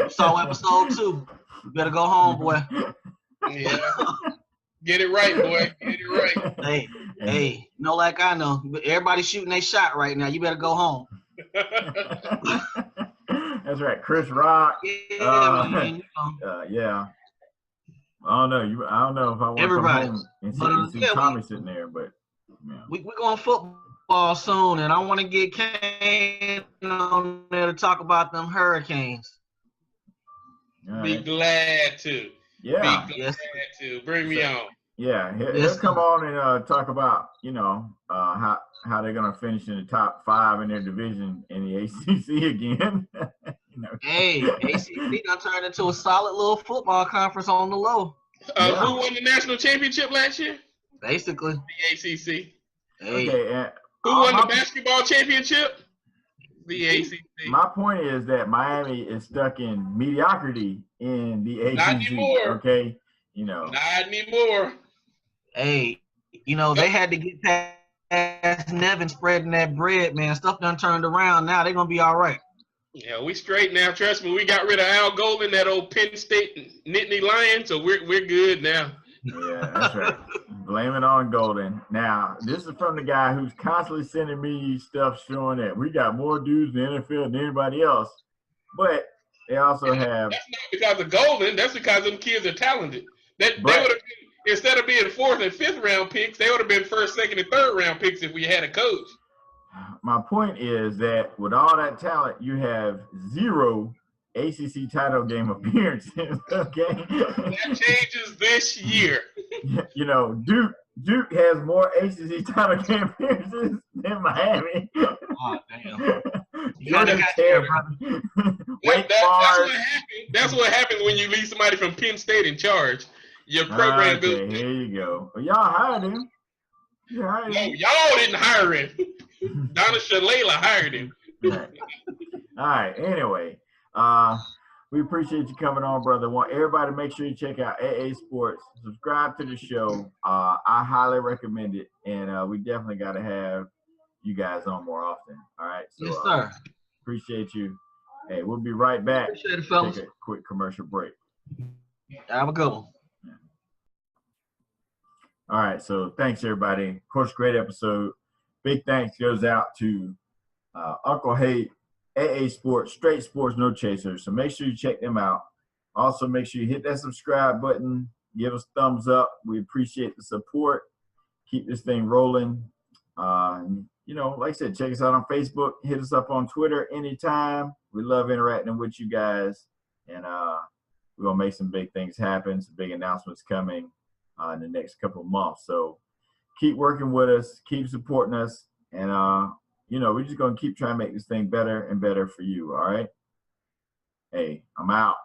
Saw episode 2. You better go home, boy. Yeah. Get it right, boy. Get it right. Hey, know like I know. Everybody's shooting their shot right now. You better go home. That's right. Chris Rock. Yeah, man. Yeah. I don't know. I don't know if I want to come home and see Tommy sitting there, but yeah. We're going football soon, and I want to get Kane on there to talk about them Hurricanes. Be glad to. Yeah. Be glad to. Bring me on. Yeah, he'll come on and talk about, you know, how they're going to finish in the top 5 in their division in the ACC again. You know. Hey, ACC done turned into a solid little football conference on the low. Who won the national championship last year? Basically. The ACC. Hey. Okay, who won the basketball championship? The ACC. My point is that Miami is stuck in mediocrity in the ACC. Not anymore. Okay, you know. Not anymore. Hey, you know, they had to get past Nevin spreading that bread, man. Stuff done turned around. Now they're going to be all right. Yeah, we straight now. Trust me, we got rid of Al Golden, that old Penn State Nittany Lion, so we're good now. Yeah, that's right. Blame it on Golden. Now, this is from the guy who's constantly sending me stuff showing that we got more dudes in the NFL than anybody else. But they also have. That's not because of Golden. That's because them kids are talented. They would have been, instead of being 4th and 5th round picks, they would have been 1st, 2nd, and 3rd round picks if we had a coach. My point is that with all that talent, you have 0 ACC title game appearances. Okay, that changes this year. You know, Duke has more ACC title game appearances than Miami. Oh, damn. Georgia got Tech, That's what happens when you leave somebody from Penn State in charge. Your program goes. Okay, here you go. Well, y'all hired him. No, y'all didn't hire him. Donna Shalala hired him. All right. Anyway, we appreciate you coming on, brother. Want everybody to make sure you check out AA Sports. Subscribe to the show. I highly recommend it, and we definitely got to have you guys on more often. All right. So, yes, sir. Appreciate you. Hey, we'll be right back. Appreciate it, fellas. Take a quick commercial break. Have a good one. All right. So thanks, everybody. Of course, great episode. Big thanks goes out to Uncle Hay, AA Sports, Straight Sports, No Chasers. So make sure you check them out. Also, make sure you hit that subscribe button. Give us thumbs up. We appreciate the support. Keep this thing rolling. You know, like I said, check us out on Facebook. Hit us up on Twitter anytime. We love interacting with you guys. And we're going to make some big things happen, some big announcements coming in the next couple of months. So keep working with us. Keep supporting us. And, you know, we're just going to keep trying to make this thing better and better for you. All right. Hey, I'm out.